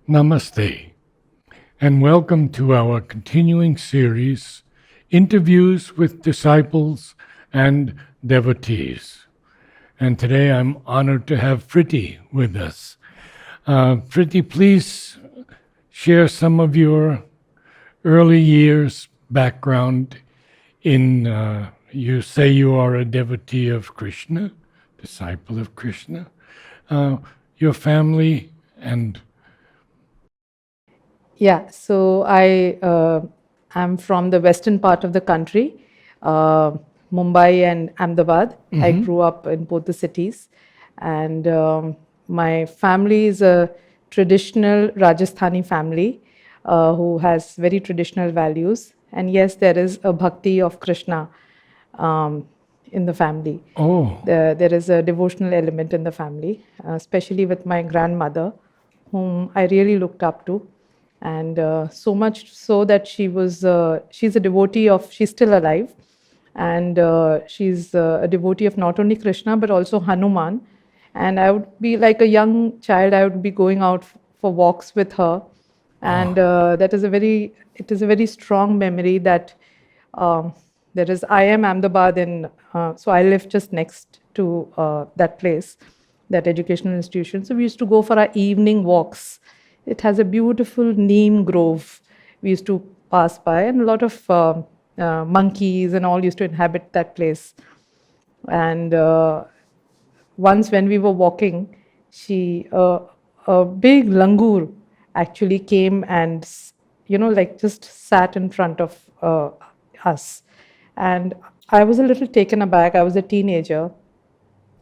Namaste, and welcome to our continuing series, Interviews with Disciples and Devotees. And today I'm honored to have Priti with us. Priti, please share some of your early years background you say you are a devotee of Krishna, disciple of Krishna, your family and Yeah, so I am from the western part of the country, uh, Mumbai and Ahmedabad. I grew up in both the cities, and my family is a traditional Rajasthani family who has very traditional values. And yes, there is a bhakti of Krishna um, in the family. oh, There is a devotional element in the family, especially with my grandmother, whom I really looked up to, and so much so that she's a devotee of, she's still alive, and she's a devotee of not only Krishna but also Hanuman. And I would be like a young child, I would be going out for walks with her, and it is a very strong memory that um, there is I am Ahmedabad so I live just next to that place, that educational institution. So we used to go for our evening walks. It has a beautiful neem grove we used to pass by, and a lot of monkeys and all used to inhabit that place. And once when we were walking, a big langur actually came and like just sat in front of us. And I was a little taken aback. I was a teenager,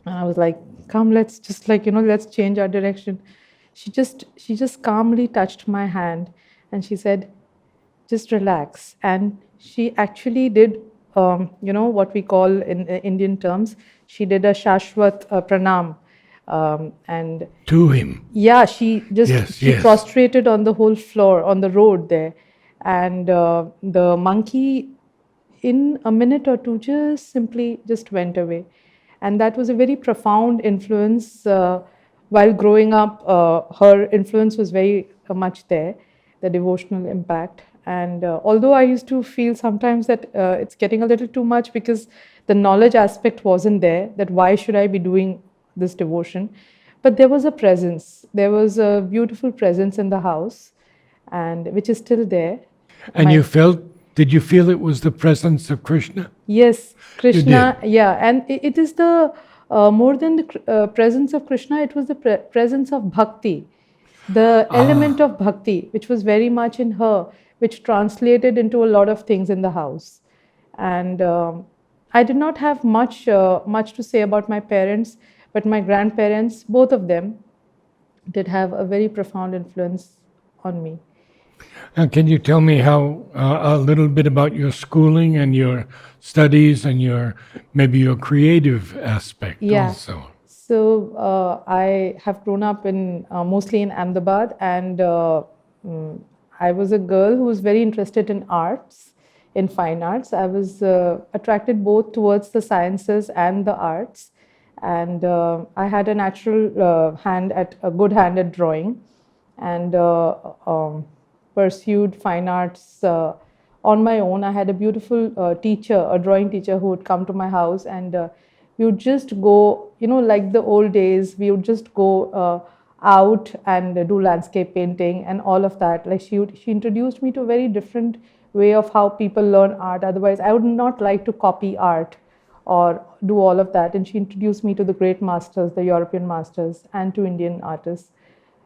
and I was like, come, let's just let's change our direction. She just calmly touched my hand, and she said, just relax. And she actually did, what we call in Indian terms, she did a Shashwat pranam. And to him. yeah, Yes, she yes. prostrated on the whole floor on the road there. And the monkey, in a minute or two, just simply just went away. And that was a very profound influence. While growing up, her influence was very much there, the devotional impact. And although I used to feel sometimes that it's getting a little too much, because the knowledge aspect wasn't there, that why should I be doing this devotion? But there was a presence, there was a beautiful presence in the house, and which is still there. And did you feel it was the presence of Krishna? Yes, You did. Krishna, yeah, and it is the more than the presence of Krishna, it was the presence of bhakti, the element of bhakti, which was very much in her, which translated into a lot of things in the house. And I did not have much to say about my parents, but my grandparents, both of them, did have a very profound influence on me. Can you tell me a little bit about your schooling and your studies and maybe your creative aspect Yeah. also? So I have grown up in mostly in Ahmedabad, and I was a girl who was very interested in arts, in fine arts. I was attracted both towards the sciences and the arts, and I had a natural a good hand at drawing, and pursued fine arts on my own. I had a beautiful teacher, a drawing teacher, who would come to my house, and we would just go, like the old days, we would just go out and do landscape painting and all of that. Like she introduced me to a very different way of how people learn art. Otherwise, I would not like to copy art or do all of that. And she introduced me to the great masters, the European masters, and to Indian artists.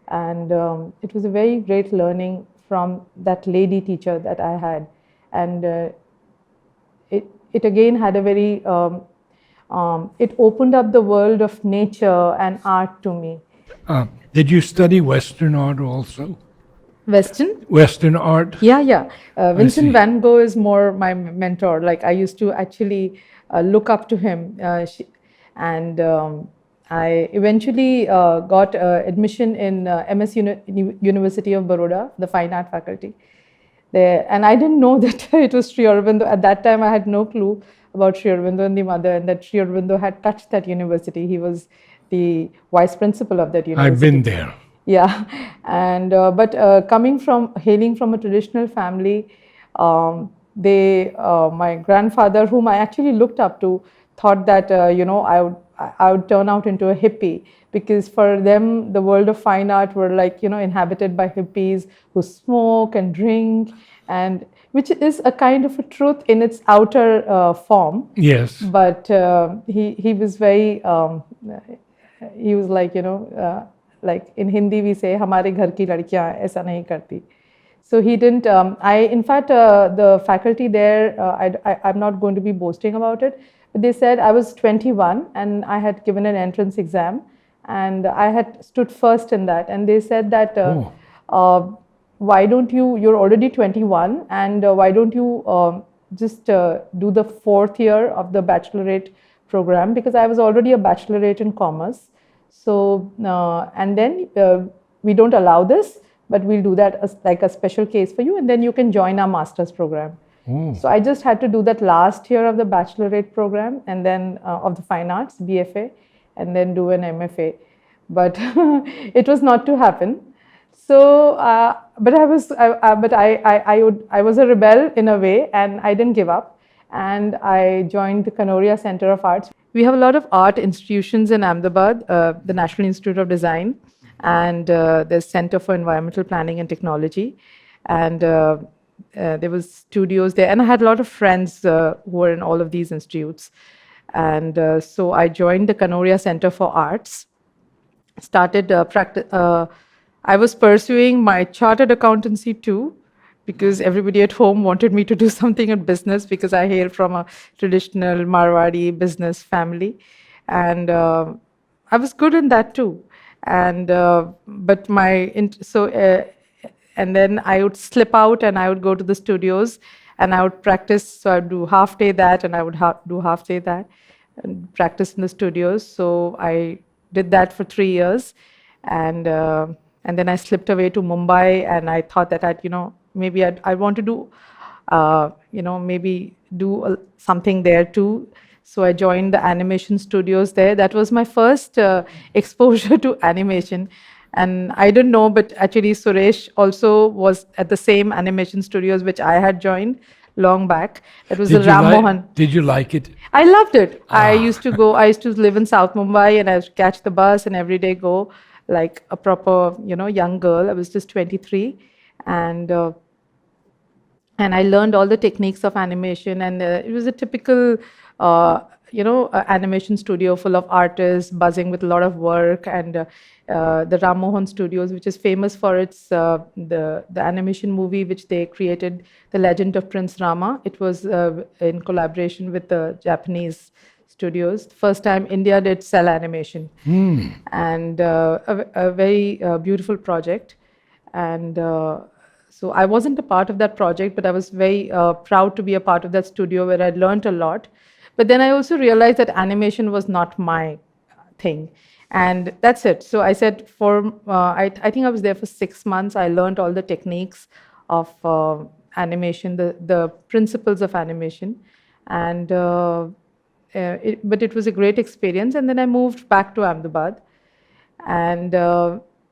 And it was a very great learning from that lady teacher that I had. And it again had a very, it opened up the world of nature and art to me. Did you study Western art also? Western? Western art? Yeah. Vincent see. van Gogh is more my mentor. Like I used to actually look up to him. And I eventually got admission in University of Baroda, the fine art faculty there. And I didn't know that it was Sri Aurobindo. At that time, I had no clue about Sri Aurobindo and the mother, and that Sri Aurobindo had touched that university. He was the vice principal of that university. I've been there. Yeah, and but hailing from a traditional family, my grandfather, whom I actually looked up to, thought that I would turn out into a hippie, because for them the world of fine art were like, inhabited by hippies who smoke and drink, and which is a kind of a truth in its outer form. Yes. But he was very he was like, like in Hindi we say हमारे घर की लड़कियां ऐसा नहीं करती. So he didn't. In fact, the faculty there, I'm not going to be boasting about it, but they said I was 21 and I had given an entrance exam, and I had stood first in that. And they said that, Oh. uh, why don't you're already 21, and why don't you just do the fourth year of the bachelorette program? Because I was already a bachelorette in commerce. So, and then we don't allow this, but we'll do that as like a special case for you, and then you can join our master's program. Oh. So I just had to do that last year of the bachelorette program, and then of the fine arts, BFA, and then do an MFA. But it was not to happen. So, but I was a rebel in a way, and I didn't give up. And I joined the Kanoria Center of Arts. We have a lot of art institutions in Ahmedabad, the National Institute of Design, and the Center for Environmental Planning and Technology. And there was studios there, and I had a lot of friends who were in all of these institutes. And so I joined the Kanoria Center for Arts, started practice. I was pursuing my chartered accountancy too, because everybody at home wanted me to do something in business, because I hail from a traditional Marwari business family, and I was good in that too. And but and then I would slip out and I would go to the studios and I would practice. So I would do half day that and I would do half day that and practice in the studios. So I did that for 3 years, and and then I slipped away to Mumbai, and I thought that maybe I want to do maybe do something there too. So I joined the animation studios there. That was my first exposure to animation. And I didn't know, but actually Suresh also was at the same animation studios which I had joined long back. It was the Ram Mohan. Did you like it? I loved it. I used to live in South Mumbai, and I would catch the bus and every day go like a proper, young girl. I was just 23, and and I learned all the techniques of animation. And it was a typical, animation studio full of artists, buzzing with a lot of work. And the Ram Mohan Studios, which is famous for its the animation movie which they created, The Legend of Prince Rama. It was in collaboration with the Japanese studios. First time India did cell animation, and a very beautiful project. And so I wasn't a part of that project, but I was very proud to be a part of that studio where I learned a lot. But then I also realized that animation was not my thing. And that's it. So I said, I think I was there for 6 months. I learned all the techniques of animation, the principles of animation. And but it was a great experience. And then I moved back to Ahmedabad. And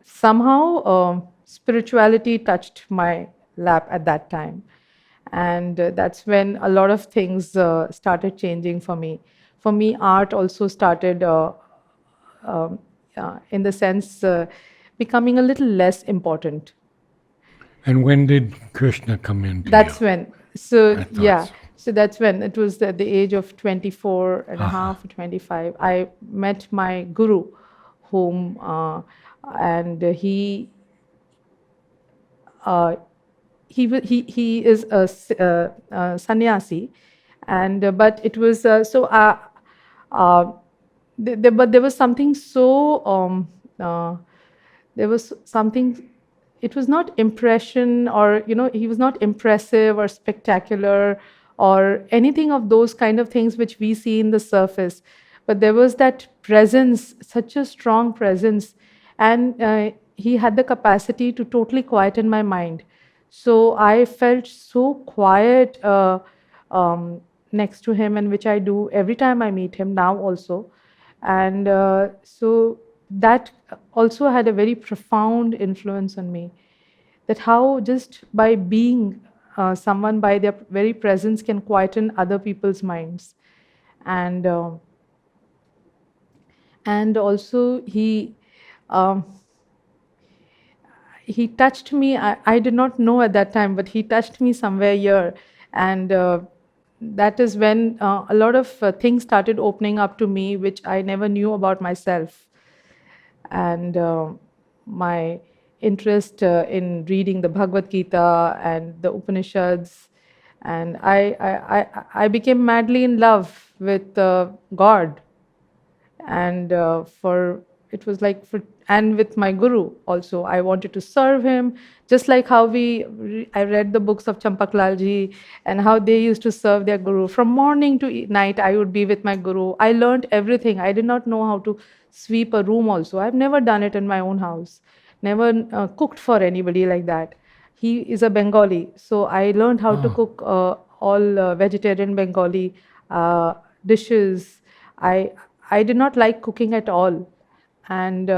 somehow spirituality touched my lap at that time. And that's when a lot of things started changing for me. For me, art also started, um, in the sense, becoming a little less important. And when did Krishna come into That's you? when. So, I thought yeah. so. So that's when it was at the age of 24 and a half, 25. I met my guru, whom, and uh, he is a sannyasi, and but it was uh, but there was something so there was something. It was not impression, or he was not impressive or spectacular or anything of those kind of things which we see in the surface, but there was that presence, such a strong presence. And he had the capacity to totally quieten my mind. So I felt so quiet next to him, and which I do every time I meet him now also. And so that also had a very profound influence on me, that how just by being someone, by their very presence, can quieten other people's minds. And uh, and also um, he touched me. I did not know at that time, but he touched me somewhere here. And that is when a lot of things started opening up to me, which I never knew about myself. And my interest in reading the Bhagavad Gita and the Upanishads. And I became madly in love with God. And for it was like for and with my guru also, I wanted to serve him, just like how I read the books of Champaklal ji, and how they used to serve their guru from morning to night. I would be with my guru. I learned everything. I did not know how to sweep a room also. I've never done it in my own house, never cooked for anybody like that. He is a Bengali, so I learned how to Oh, cook all vegetarian Bengali uh, dishes. I I did not like cooking at all, and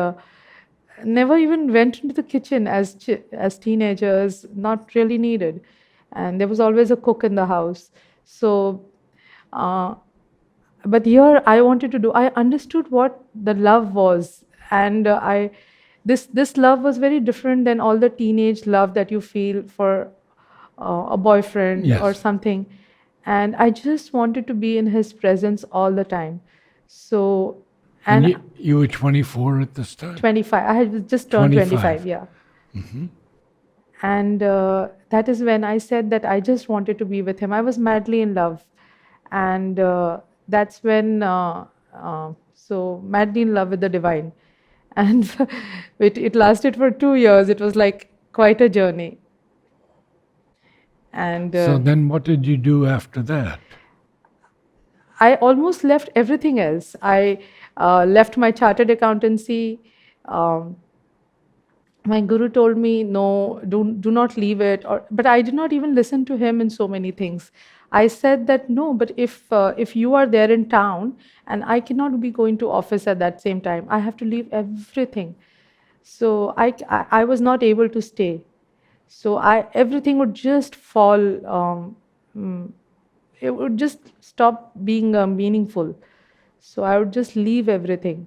never even went into the kitchen as teenagers. Not really needed, and there was always a cook in the house. So, uh, but here I wanted to do. I understood what the love was, and I this love was very different than all the teenage love that you feel for a boyfriend or yes. something. And I just wanted to be in his presence all the time. So, And and you were 24 at this time? 25, I had just turned 25, 25. yeah. And that is when I said that I just wanted to be with him. I was madly in love. And that's when, so madly in love with the divine. And it lasted for 2 years. It was like quite a journey. And So then what did you do after that? I almost left everything else. I left my chartered accountancy. Um, my guru told me, no, do not leave it. But I did not even listen to him in so many things. I said that no, but if you are there in town and I cannot be going to office at that same time, I have to leave everything. So I was not able to stay. So everything would just fall. Mm, it would just stop being meaningful. So I would just leave everything,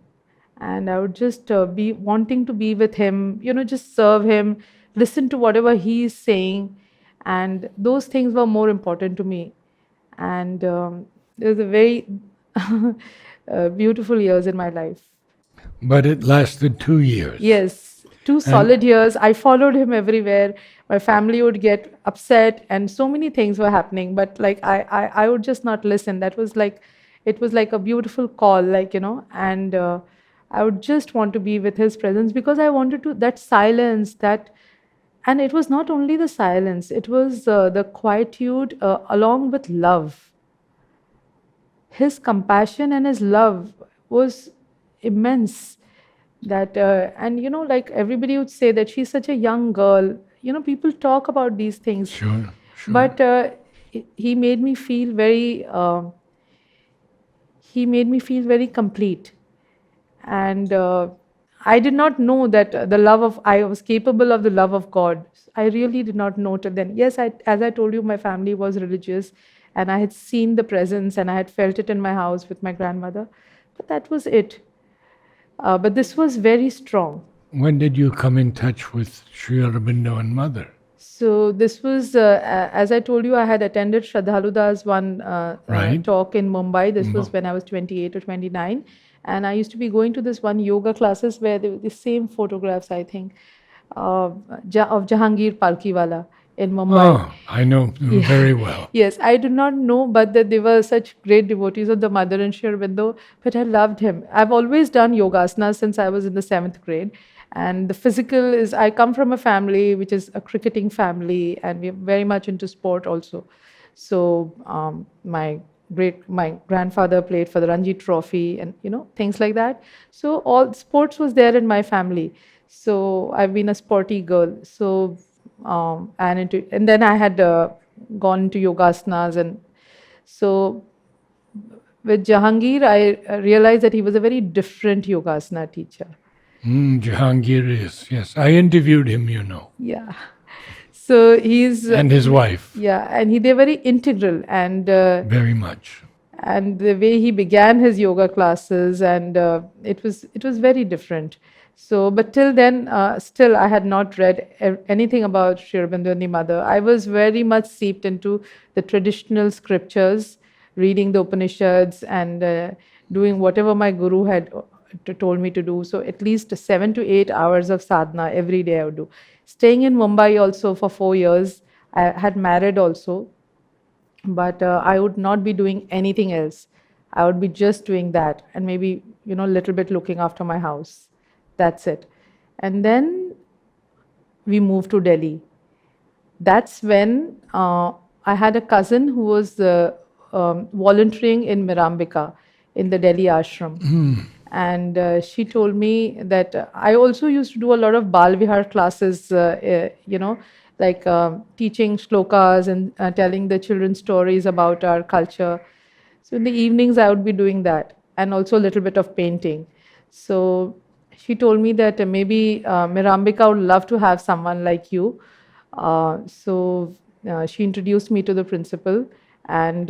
and I would just be wanting to be with him, just serve him, listen to whatever he is saying. And those things were more important to me. And it was a very beautiful years in my life. But it lasted 2 years. Yes, two And solid years. I followed him everywhere. My family would get upset, and so many things were happening. But like I would just not listen. That was like, it was like a beautiful call, and I would just want to be with his presence, because I wanted to that silence, and it was not only the silence. It was the quietude along with love. His compassion and his love was immense. That and like everybody would say that she's such a young girl. People talk about these things, sure, sure. but he made me feel very very complete. And I did not know that I was capable of the love of God. I really did not know till then. Yes, as I told you, my family was religious, and I had seen the presence, and I had felt it in my house with my grandmother, but that was it. But this was very strong. When did you come in touch with Sri Aurobindo and Mother? So this was, as I told you, I had attended Shraddhaluda's one Right? talk in Mumbai. This was Mo- when I was 28 or 29. And I used to be going to this one yoga classes where there were the same photographs, I think, of Jahangir Palkiwala in Mumbai. Oh, I know him Yeah. very well. Yes, I did not know, but that they were such great devotees of the Mother and Sri Aurobindo, but I loved him. I've always done yogasanas since I was in the seventh grade. And the physical is, I come from a family which is a cricketing family, and we're very much into sport also. So my grandfather played for the Ranji Trophy, and things like that. So all sports was there in my family. So I've been a sporty girl. So and then I had gone into yogasanas. And so with Jahangir, I realized that he was a very different yogasana teacher. Jahangir is, yes. I interviewed him, Yeah. So he's and his wife, yeah, and they're very integral, very much. and the way he began his yoga classes, and it was very different. So, but till then, still I had not read anything about Sri Aurobindo and the mother. I was very much seeped into the traditional scriptures, reading the Upanishads, and doing whatever my guru had told me to do. So at least 7 to 8 hours of sadhana every day I would do. Staying in Mumbai also for 4 years, I had married also, but I would not be doing anything else. I would be just doing that, and maybe a little bit looking after my house. That's it. And then we moved to Delhi. That's when I had a cousin who was volunteering in Mirambika in the Delhi ashram. And she told me that I also used to do a lot of Bal Vihar classes, like teaching shlokas and telling the children stories about our culture. So in the evenings, I would be doing that, and also a little bit of painting. So she told me that maybe Mirambika would love to have someone like you. So she introduced me to the principal, and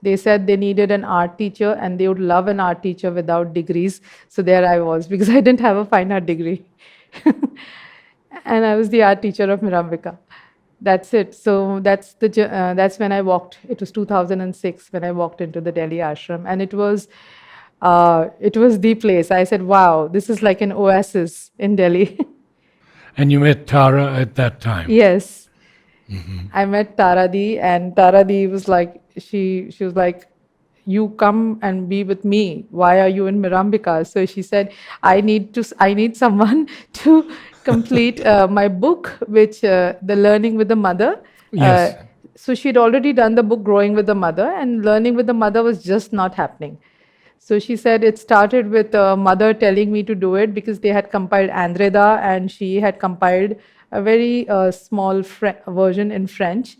they said they needed an art teacher, and they would love an art teacher without degrees. So there I was, because I didn't have a fine art degree. And I was the art teacher of Mirambika. That's it. So that's when I walked. It was 2006 when I walked into the Delhi ashram, and it was the place. I said, "Wow, this is like an oasis in Delhi." And you met Tara at that time. Yes, I met Taradi, and Taradi was like, she was like, "You come and be with me. Why are you in Mirambika?" So she said, I need someone to complete my book, which the Learning with the Mother. Uh, Yes. so she'd already done the book Growing with the Mother, and Learning with the Mother was just not happening. So she said it started with mother telling me to do it, because they had compiled Andreda, and she had compiled a very small version in French.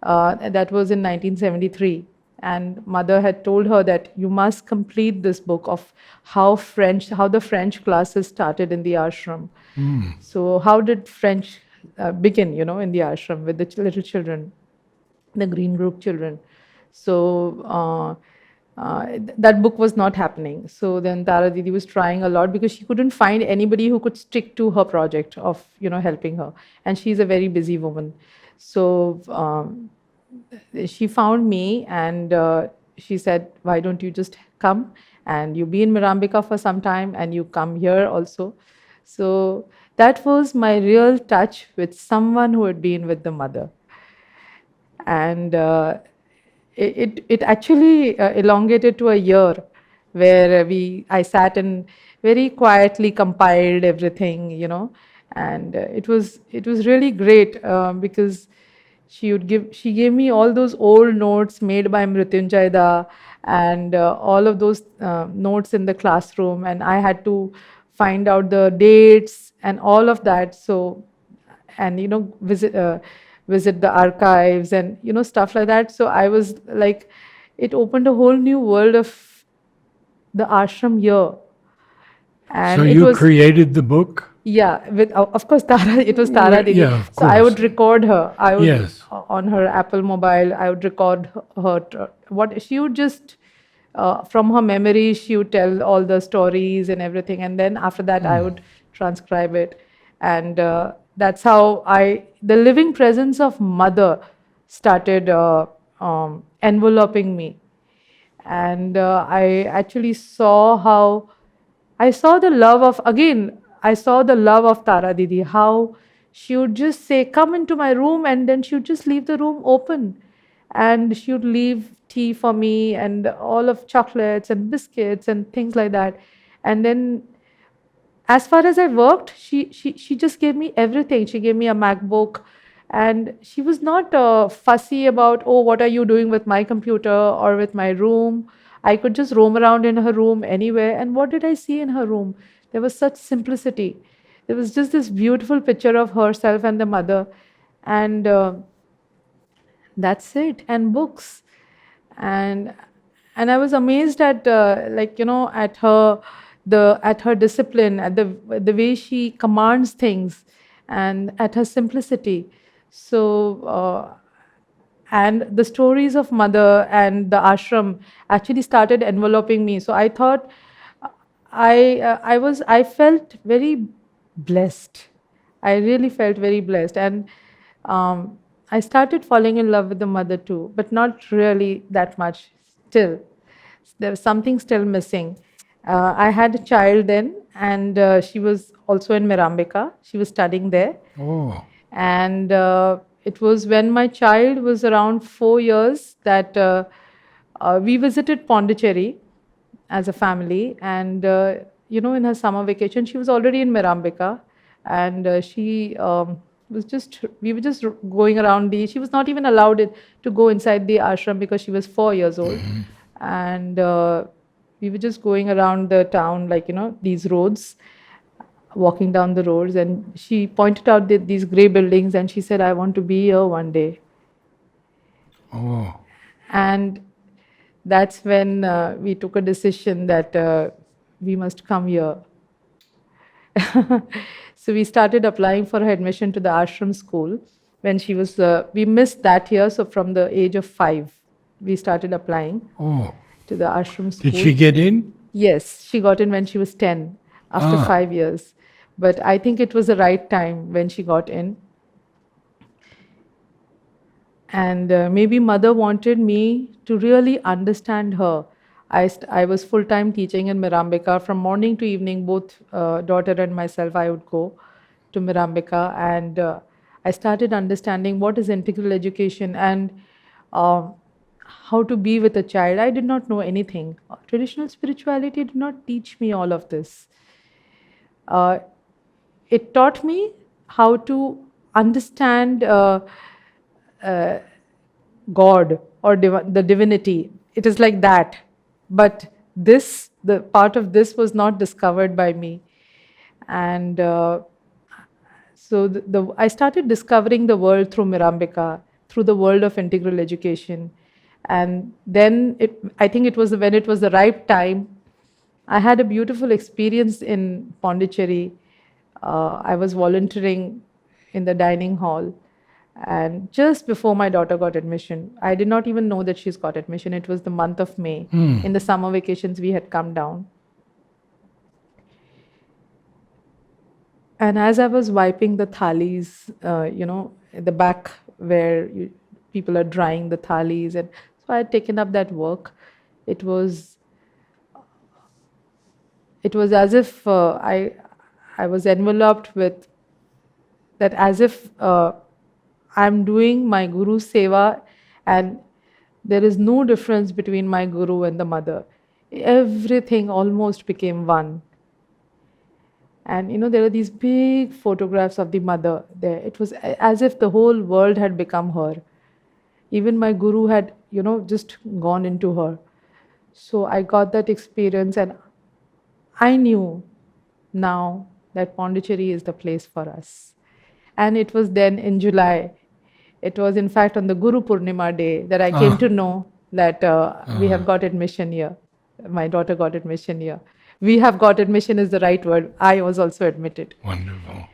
That was in 1973. And mother had told her that you must complete this book of how the French classes started in the ashram. So how did French begin, in the ashram with the little children, the green group children. So that book was not happening. So then Tara Didi was trying a lot, because she couldn't find anybody who could stick to her project of helping her, and she's a very busy woman. So she found me, and she said, "Why don't you just come and you be in Mirambika for some time, and you come here also?" So that was my real touch with someone who had been with the mother. And it actually elongated to a year, where I sat and very quietly compiled everything, and it was really great, because she gave me all those old notes made by Mrityunjay Da, and all of those notes in the classroom, and I had to find out the dates and all of that. So, and visit the archives, and stuff like that. So I was like, it opened a whole new world of the ashram here. So And it you was, created the book? yeah, with of course Tara, it was Tara Didi. Yeah, of So I would course. record her. I would Yes. on her Apple mobile. I would record her. What she would just from her memory, she would tell all the stories and everything, and then after that, I would transcribe it, and that's how the living presence of mother started enveloping me, and I actually saw how I saw the love of, again, I saw the love of Tara Didi, how she would just say, "Come into my room," and then she would just leave the room open. And she would leave tea for me, and all of chocolates and biscuits and things like that. And then, as far as I worked, she just gave me everything. She gave me a MacBook, and she was not fussy about, "Oh, what are you doing with my computer or with my room?" I could just roam around in her room anywhere. And what did I see in her room? There was such simplicity. There was just this beautiful picture of herself and the mother, and that's it. And books, and I was amazed at at her. at her discipline, at the way she commands things, and at her simplicity. So and the stories of mother and the ashram actually started enveloping me. So I thought I felt very blessed. I really felt very blessed, and um, I started falling in love with the mother too, but not really that much. Still, there was something still missing. I had a child then, and she was also in Mirambika. She was studying there, Oh, and it was when my child was around 4 years that we visited Pondicherry as a family. And, in her summer vacation, she was already in Mirambika. And she we were just going around she was not even allowed to go inside the ashram because she was 4 years old. And we were just going around the town, like, these roads, walking down the roads, and she pointed out these gray buildings, and she said, I want to be here one day. oh, And that's when we took a decision that we must come here. So we started applying for her admission to the ashram school when she was, we missed that year, so from the age of 5, we started applying oh. to the ashram school. Did she get in? Yes, she got in when she was 10, after 5 years. But I think it was the right time when she got in. And maybe mother wanted me to really understand her. I was full-time teaching in Mirambika. From morning to evening, both daughter and myself, I would go to Mirambika. And I started understanding what is integral education and how to be with a child. I did not know anything. Traditional spirituality did not teach me all of this. It taught me how to understand God or the divinity. It is like that. But the part of this was not discovered by me. And so I started discovering the world through Mirambika, through the world of integral education. And then I think it was when it was the right time. I had a beautiful experience in Pondicherry. I was volunteering in the dining hall. And just before my daughter got admission, I did not even know that she's got admission. It was the month of May. In the summer vacations, we had come down. And as I was wiping the thalis, at the back where people are drying the thalis, and so I had taken up that work. It was as if I was enveloped with that, as if I'm doing my Guru Seva, and there is no difference between my Guru and the mother. Everything almost became one. And there are these big photographs of the mother there. It was as if the whole world had become her. Even my Guru had, just gone into her. So I got that experience, and I knew now that Pondicherry is the place for us. And it was then in July. It was, in fact, on the Guru Purnima day that I came to know that we have got admission here. My daughter got admission here. We have got admission is the right word. I was also admitted. Wonderful.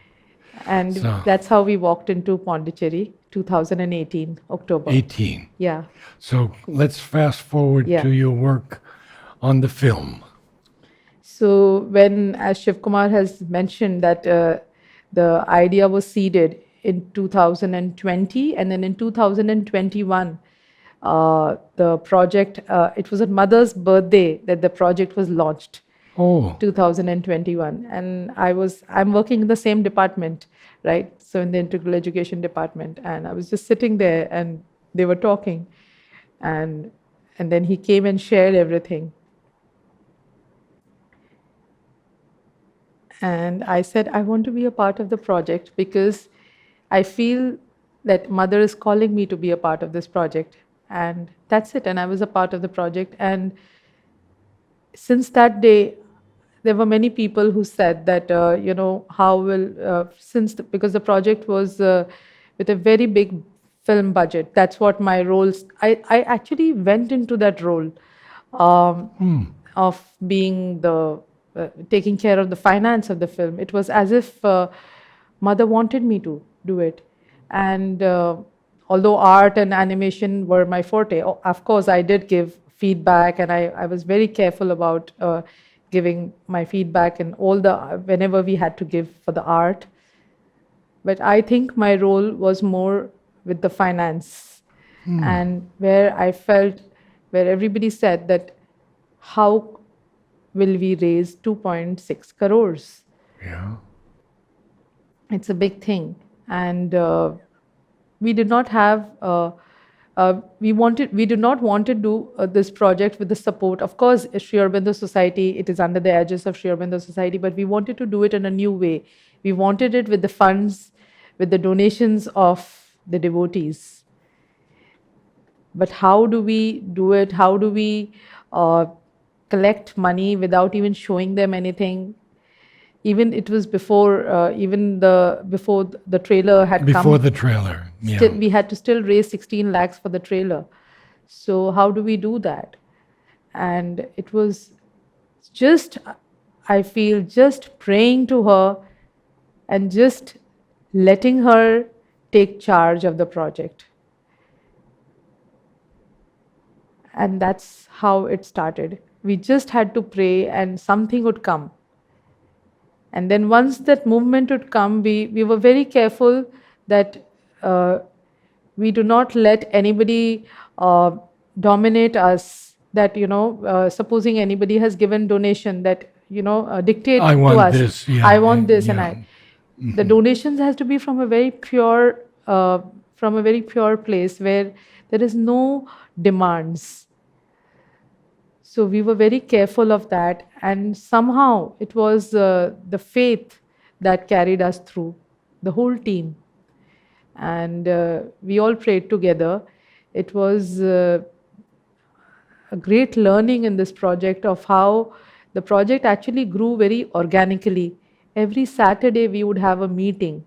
And that's how we walked into Pondicherry, 2018, October. 18. Yeah. So let's fast forward to your work on the film. So when, as Shiv Kumar has mentioned, that the idea was seeded in 2020, and then in 2021, the project, it was at mother's birthday that the project was launched. 2021. And I'm working in the same department, right? So in the integral education department. And I was just sitting there, and they were talking. And then he came and shared everything. And I said, I want to be a part of the project because I feel that mother is calling me to be a part of this project. And that's it. And I was a part of the project. And since that day, there were many people who said that, how will, because the project was with a very big film budget. That's what my roles, I actually went into that role of being the taking care of the finance of the film. It was as if mother wanted me to do it. And although art and animation were my forte, of course, I did give feedback, and I was very careful about giving my feedback and all the whenever we had to give for the art. But I think my role was more with the finance, and where I felt, where everybody said that how will we raise 2.6 crores? Yeah. It's a big thing. And we did not have we did not want to do this project with the support. Of course, Sri Aurobindo Society, it is under the aegis of Sri Aurobindo Society, but we wanted to do it in a new way. We wanted it with the funds, with the donations of the devotees. But how do we do it? How do we collect money without even showing them anything? Even it was before before the trailer had come. Before the trailer. Yeah. Still, we had to still raise 16 lakhs for the trailer. So how do we do that? And it was just, I feel, just praying to her and just letting her take charge of the project. And that's how it started. We just had to pray and something would come. And then once that movement would come, we were very careful that we do not let anybody dominate us. That, supposing anybody has given donation, that, dictate I to want us. this, yeah, I want this, yeah. and I. The donations has to be from a very pure, place where there is no demands. So we were very careful of that, and somehow it was the faith that carried us through, the whole team. And we all prayed together. It was a great learning in this project of how the project actually grew very organically. Every Saturday we would have a meeting.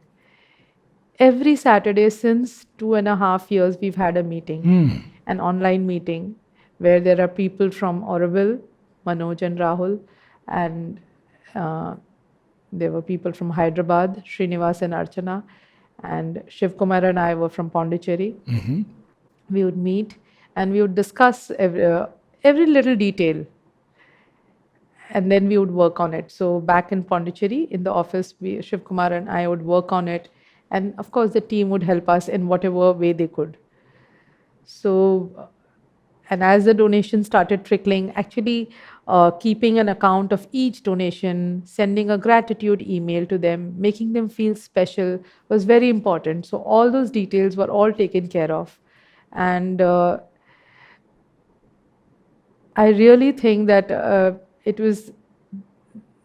Every Saturday since 2.5 years, we've had a meeting, an online meeting, where there are people from Auroville, Manoj and Rahul, and there were people from Hyderabad, Srinivas and Archana, and Shiv Kumar and I were from Pondicherry. We would meet and we would discuss every little detail, and then we would work on it. So back in Pondicherry, in the office, Shiv Kumar and I would work on it, and of course the team would help us in whatever way they could. So, and as the donations started trickling, actually keeping an account of each donation, sending a gratitude email to them, making them feel special was very important. So all those details were all taken care of. And I really think that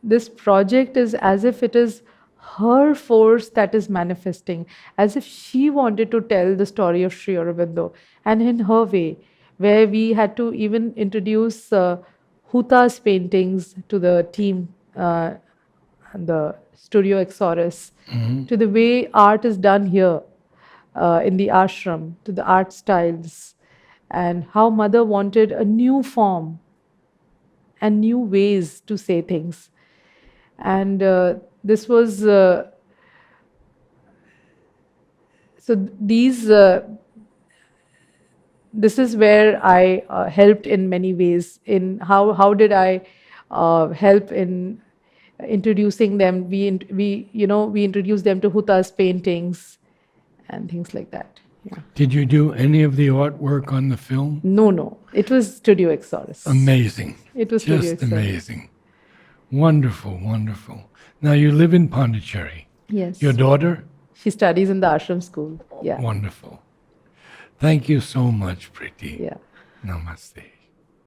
this project is as if it is her force that is manifesting, as if she wanted to tell the story of Sri Aurobindo, and in her way, where we had to even introduce Huta's paintings to the team, the Studio Exorus, to the way art is done here in the ashram, to the art styles, and how mother wanted a new form and new ways to say things. And this was so this is where I helped in many ways. In how did I help in introducing them? We introduced them to Huta's paintings and things like that. Yeah. Did you do any of the artwork on the film? No. It was Studio Exorus. Amazing. It was Studio Just Exorus. amazing. Wonderful, wonderful. Now you live in Pondicherry. Yes. Your daughter? She studies in the ashram school. Yeah. Wonderful. Thank you so much, Priti. Yeah. Namaste.